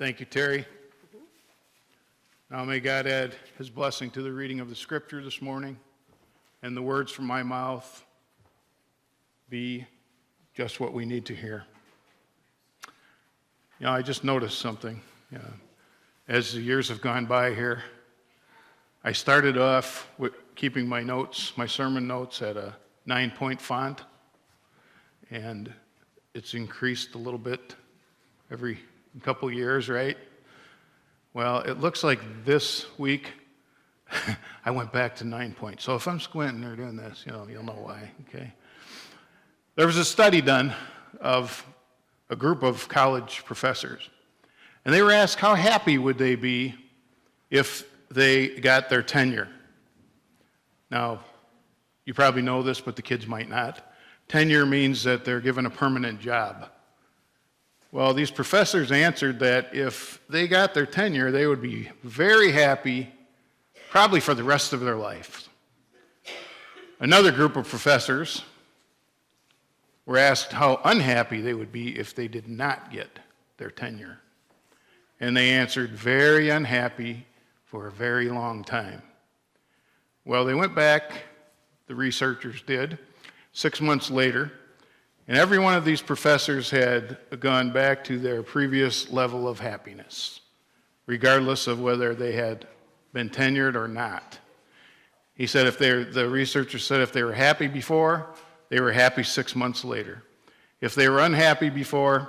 Thank you, Terry. Now may God add his blessing to the reading of the scripture this morning, and the words from my mouth be just what we need to hear. You know, I just noticed something. As the years have gone by here, I started off with keeping my notes, my sermon notes, at a 9-point font, and it's increased a little bit every couple years, right? Well, it looks like this week I went back to 9 points. So if I'm squinting or doing this, you'll know why, okay? There was a study done of a group of college professors, and they were asked how happy would they be if they got their tenure. Now, you probably know this, but the kids might not. Tenure means that they're given a permanent job. Well, these professors answered that if they got their tenure, they would be very happy, probably for the rest of their life. Another group of professors were asked how unhappy they would be if they did not get their tenure. And they answered very unhappy for a very long time. Well, they went back, the researchers did, 6 months later, and every one of these professors had gone back to their previous level of happiness, regardless of whether they had been tenured or not. He said the researcher said if they were happy before, they were happy 6 months later. If they were unhappy before,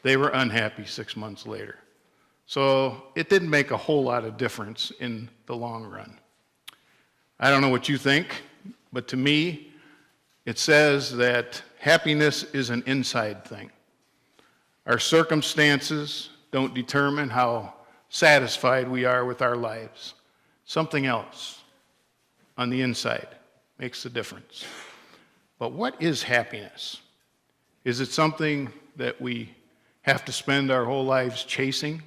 they were unhappy 6 months later. So it didn't make a whole lot of difference in the long run. I don't know what you think, but to me, it says that happiness is an inside thing. Our circumstances don't determine how satisfied we are with our lives. Something else on the inside makes the difference. But what is happiness? Is it something that we have to spend our whole lives chasing?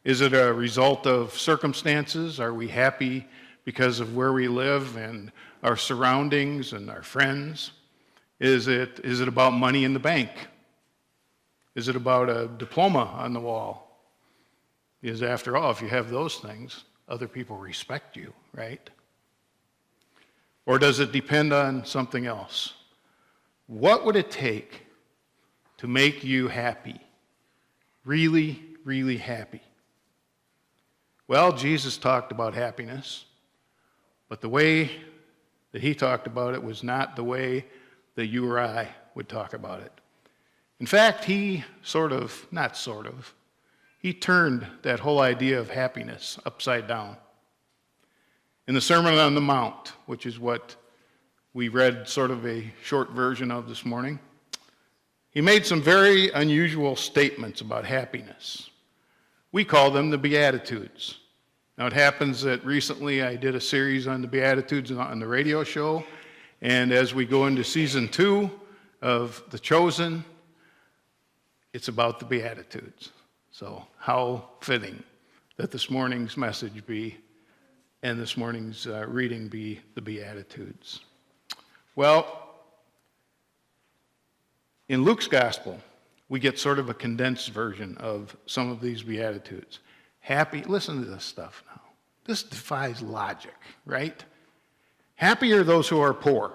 Is it a result of circumstances? Are we happy because of where we live and our surroundings and our friends? Is it about money in the bank? Is it about a diploma on the wall? Because after all, if you have those things, other people respect you, right? Or does it depend on something else? What would it take to make you happy? Really, really happy? Well, Jesus talked about happiness, but the way that he talked about it was not the way that you or I would talk about it. In fact, he he turned that whole idea of happiness upside down. In the Sermon on the Mount, which is what we read sort of a short version of this morning, he made some very unusual statements about happiness. We call them the Beatitudes. Now, it happens that recently I did a series on the Beatitudes on the radio show, and as we go into season 2 of The Chosen, it's about the Beatitudes. So how fitting that this morning's message be, and this morning's reading be the Beatitudes. Well, in Luke's Gospel, we get sort of a condensed version of some of these Beatitudes. Happy, listen to this stuff now. This defies logic, right? Happy are those who are poor.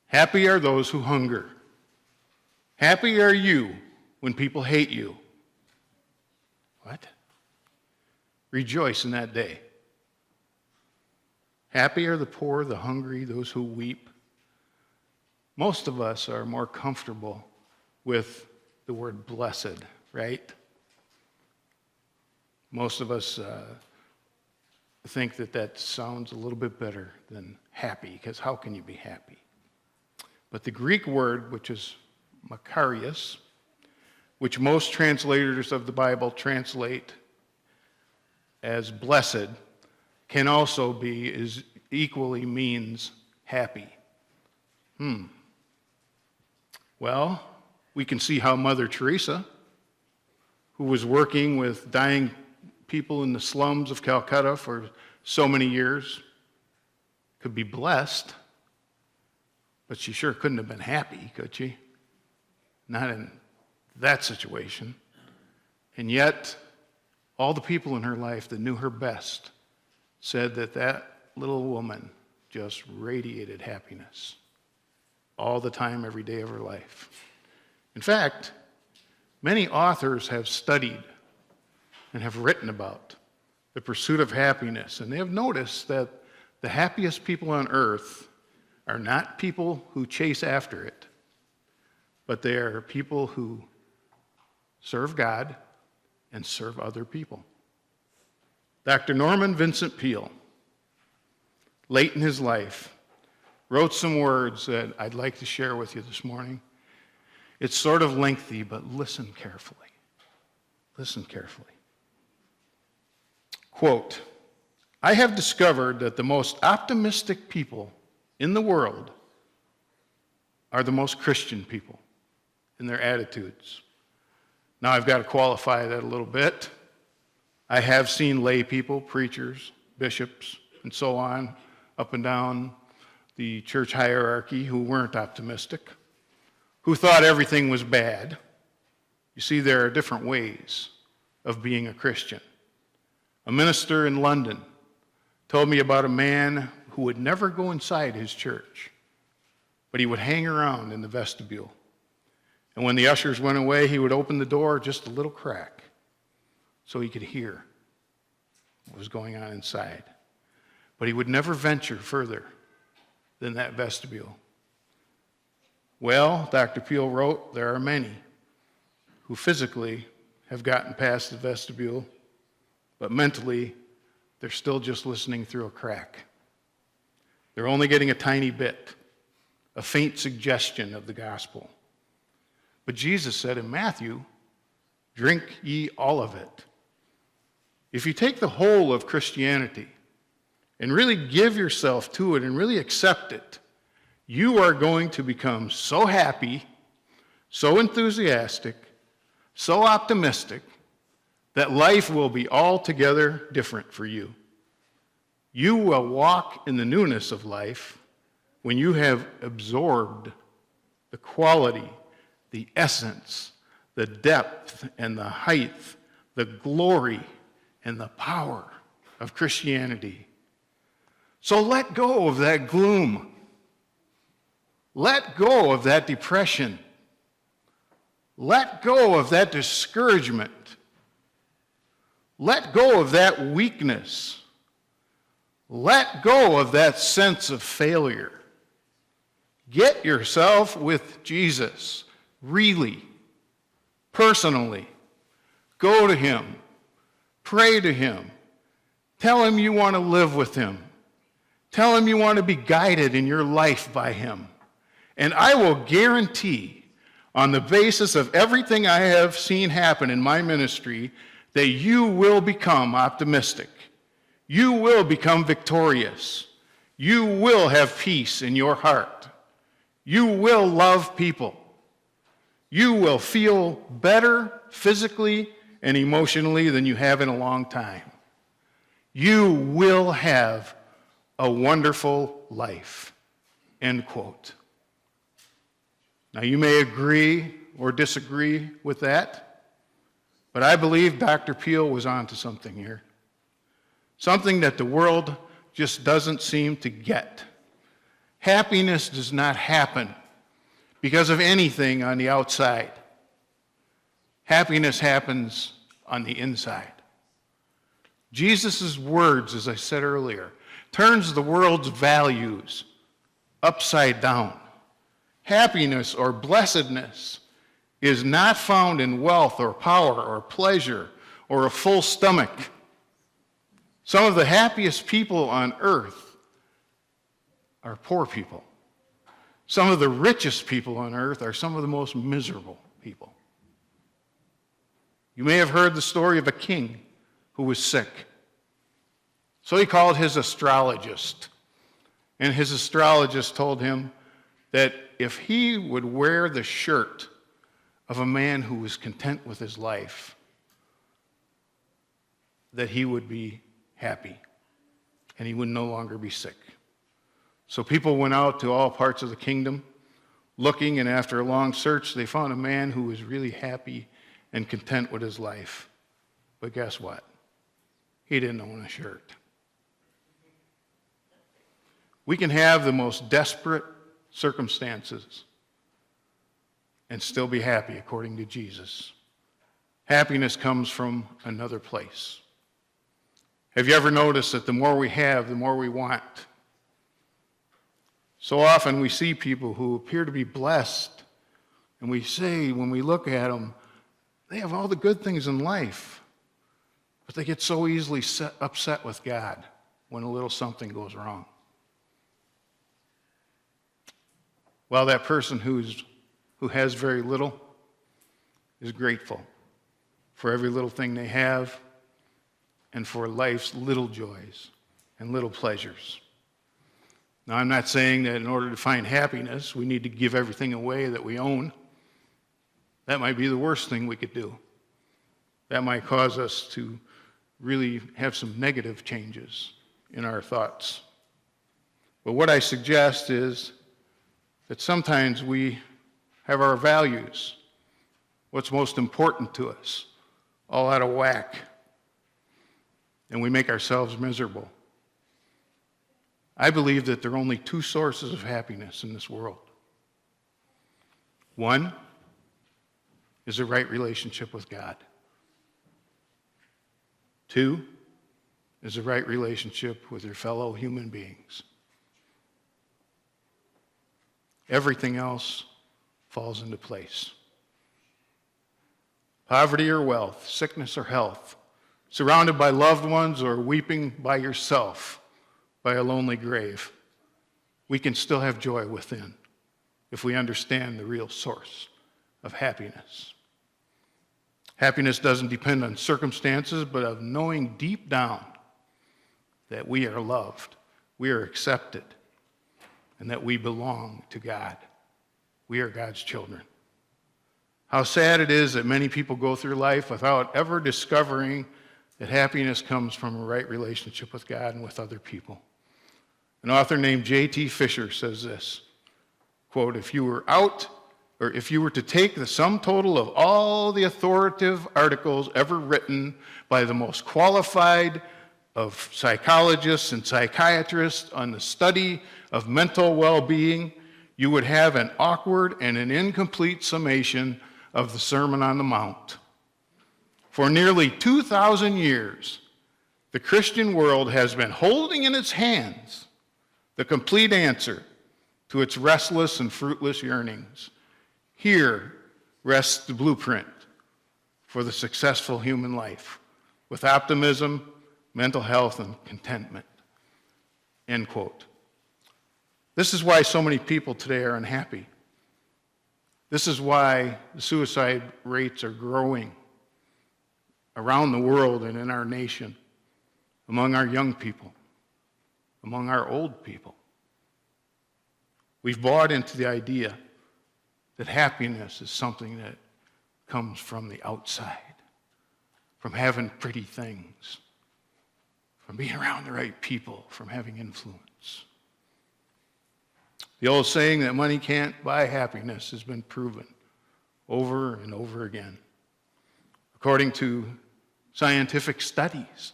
Happy are those who hunger. Happy are you when people hate you. What? Rejoice in that day. Happy are the poor, the hungry, those who weep. Most of us are more comfortable with the word blessed, right? Most of us think that sounds a little bit better than happy, because how can you be happy? But the Greek word, which is makarios, which most translators of the Bible translate as blessed, can also be, equally means happy. Well, we can see how Mother Teresa, who was working with dying people in the slums of Calcutta for so many years, could be blessed, but she sure couldn't have been happy, could she? Not in that situation. And yet, all the people in her life that knew her best said that that little woman just radiated happiness all the time, every day of her life. In fact, many authors have studied and have written about the pursuit of happiness, and they have noticed that the happiest people on earth are not people who chase after it, but they are people who serve God and serve other people. Dr. Norman Vincent Peale, late in his life, wrote some words that I'd like to share with you this morning. It's sort of lengthy, but listen carefully. Listen carefully. Quote, "I have discovered that the most optimistic people in the world are the most Christian people in their attitudes." Now, I've got to qualify that a little bit. I have seen lay people, preachers, bishops, and so on, up and down the church hierarchy who weren't optimistic, who thought everything was bad. You see, there are different ways of being a Christian. A minister in London told me about a man who would never go inside his church, but he would hang around in the vestibule. And when the ushers went away, he would open the door just a little crack so he could hear what was going on inside. But he would never venture further than that vestibule. Well, Dr. Peale wrote, there are many who physically have gotten past the vestibule, but mentally, they're still just listening through a crack. They're only getting a tiny bit, a faint suggestion of the gospel. But Jesus said in Matthew, "Drink ye all of it." If you take the whole of Christianity and really give yourself to it and really accept it, you are going to become so happy, so enthusiastic, so optimistic, that life will be altogether different for you. You will walk in the newness of life when you have absorbed the quality, the essence, the depth and the height, the glory and the power of Christianity. So let go of that gloom. Let go of that depression. Let go of that discouragement. Let go of that weakness. Let go of that sense of failure. Get yourself with Jesus, really, personally. Go to him. Pray to him. Tell him you want to live with him. Tell him you want to be guided in your life by him. And I will guarantee, on the basis of everything I have seen happen in my ministry, that you will become optimistic. You will become victorious. You will have peace in your heart. You will love people. You will feel better physically and emotionally than you have in a long time. You will have a wonderful life. End quote. Now, you may agree or disagree with that, but I believe Dr. Peale was onto something here. Something that the world just doesn't seem to get. Happiness does not happen because of anything on the outside. Happiness happens on the inside. Jesus' words, as I said earlier, turns the world's values upside down. Happiness or blessedness is not found in wealth or power or pleasure or a full stomach. Some of the happiest people on earth are poor people. Some of the richest people on earth are some of the most miserable people. You may have heard the story of a king who was sick. So he called his astrologist, and his astrologist told him that if he would wear the shirt of a man who was content with his life, that he would be happy and he would no longer be sick. So people went out to all parts of the kingdom looking, and after a long search, they found a man who was really happy and content with his life. But guess what? He didn't own a shirt. We can have the most desperate circumstances and still be happy according to Jesus. Happiness comes from another place. Have you ever noticed that the more we have, the more we want? So often we see people who appear to be blessed, and we say, when we look at them, they have all the good things in life, but they get so easily upset with God when a little something goes wrong. While that person who has very little is grateful for every little thing they have and for life's little joys and little pleasures. Now, I'm not saying that in order to find happiness, we need to give everything away that we own. That might be the worst thing we could do. That might cause us to really have some negative changes in our thoughts. But what I suggest is that sometimes we have our values, what's most important to us, all out of whack, and we make ourselves miserable. I believe that there are only two sources of happiness in this world. One is a right relationship with God. Two is a right relationship with your fellow human beings. Everything else falls into place. Poverty or wealth, sickness or health, surrounded by loved ones or weeping by yourself by a lonely grave, we can still have joy within if we understand the real source of happiness. Happiness doesn't depend on circumstances, but of knowing deep down that we are loved, we are accepted, and that we belong to God. We are God's children. How sad it is that many people go through life without ever discovering that happiness comes from a right relationship with God and with other people. An author named J.T. Fisher says this, quote, if you were to take the sum total of all the authoritative articles ever written by the most qualified of psychologists and psychiatrists on the study of mental well-being, you would have an awkward and an incomplete summation of the Sermon on the Mount. For nearly 2,000 years, the Christian world has been holding in its hands the complete answer to its restless and fruitless yearnings. Here rests the blueprint for the successful human life, with optimism, mental health, and contentment. End quote. This is why so many people today are unhappy. This is why the suicide rates are growing around the world and in our nation, among our young people, among our old people. We've bought into the idea that happiness is something that comes from the outside, from having pretty things, from being around the right people, from having influence. The old saying that money can't buy happiness has been proven over and over again. According to scientific studies,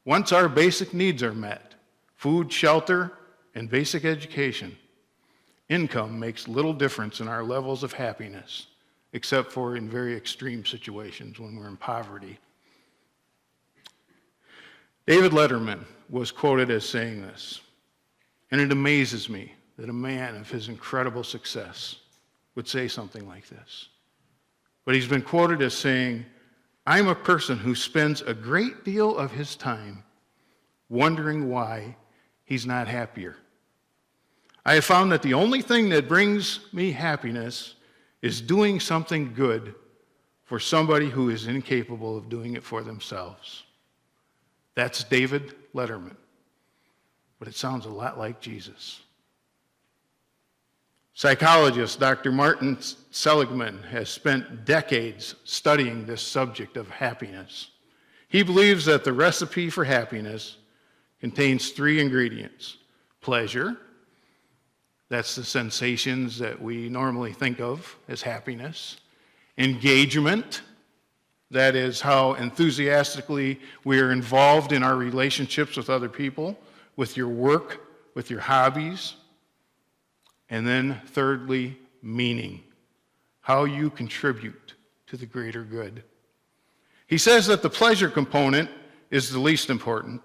once our basic needs are met, food, shelter, and basic education, income makes little difference in our levels of happiness, except for in very extreme situations when we're in poverty. David Letterman was quoted as saying this, and it amazes me that a man of his incredible success would say something like this. But he's been quoted as saying, I'm a person who spends a great deal of his time wondering why he's not happier. I have found that the only thing that brings me happiness is doing something good for somebody who is incapable of doing it for themselves. That's David Letterman, but it sounds a lot like Jesus. Psychologist Dr. Martin Seligman has spent decades studying this subject of happiness. He believes that the recipe for happiness contains three ingredients: pleasure, that's the sensations that we normally think of as happiness; engagement, That is how enthusiastically we are involved in our relationships with other people, with your work, with your hobbies. And then thirdly, meaning, how you contribute to the greater good. He says that the pleasure component is the least important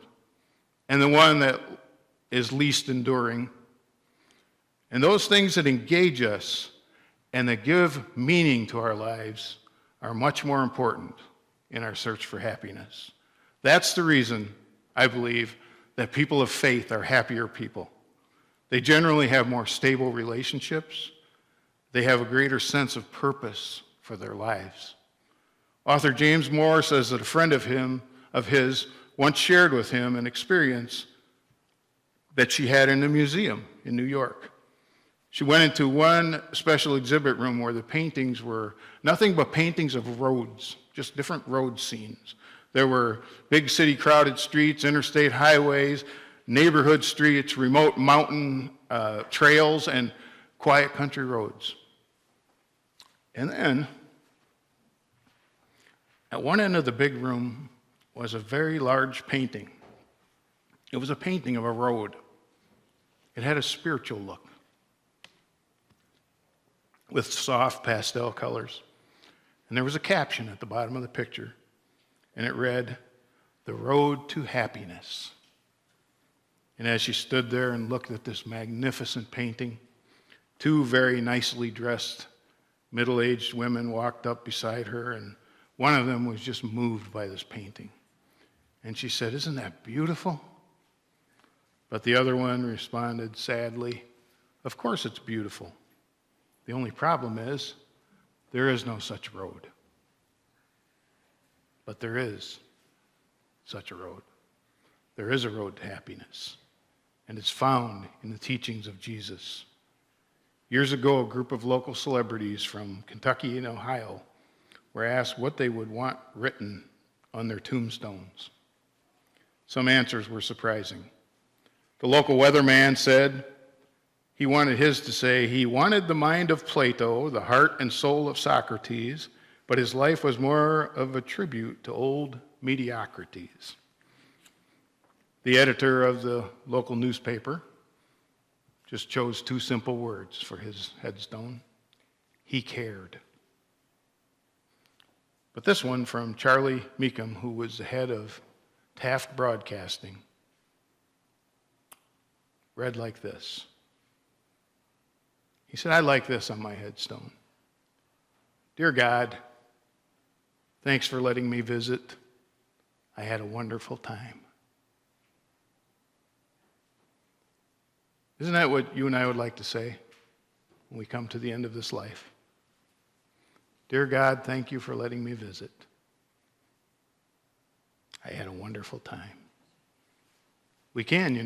and the one that is least enduring. And those things that engage us and that give meaning to our lives are much more important in our search for happiness. That's the reason, I believe, that people of faith are happier people. They generally have more stable relationships. They have a greater sense of purpose for their lives. Author James Moore says that a friend of his, once shared with him an experience that she had in a museum in New York. She went into one special exhibit room where the paintings were nothing but paintings of roads, just different road scenes. There were big city crowded streets, interstate highways, neighborhood streets, remote mountain trails, and quiet country roads. And then, at one end of the big room was a very large painting. It was a painting of a road. It had a spiritual look, with soft pastel colors. And there was a caption at the bottom of the picture, and it read, "The Road to Happiness." And as she stood there and looked at this magnificent painting, two very nicely dressed middle-aged women walked up beside her, and one of them was just moved by this painting. And she said, "Isn't that beautiful?" But the other one responded sadly, "Of course it's beautiful. The only problem is, there is no such road." But there is such a road. There is a road to happiness, and it's found in the teachings of Jesus. Years ago, a group of local celebrities from Kentucky and Ohio were asked what they would want written on their tombstones. Some answers were surprising. The local weatherman said he wanted his to say, he wanted the mind of Plato, the heart and soul of Socrates, but his life was more of a tribute to old mediocrities. The editor of the local newspaper just chose two simple words for his headstone: he cared. But this one from Charlie Meekum, who was the head of Taft Broadcasting, read like this. He said, "I like this on my headstone. Dear God, thanks for letting me visit. I had a wonderful time." Isn't that what you and I would like to say when we come to the end of this life? Dear God, thank you for letting me visit. I had a wonderful time. We can,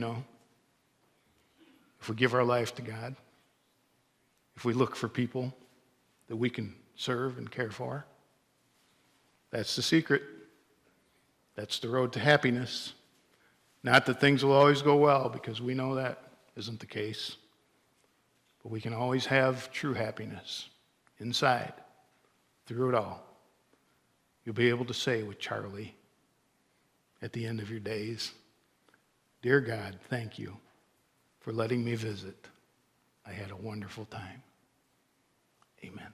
if we give our life to God, if we look for people that we can serve and care for. That's the secret. That's the road to happiness. Not that things will always go well, because we know that isn't the case. But we can always have true happiness inside, through it all. You'll be able to say with Charlie at the end of your days, "Dear God, thank you for letting me visit. I had a wonderful time." Amen.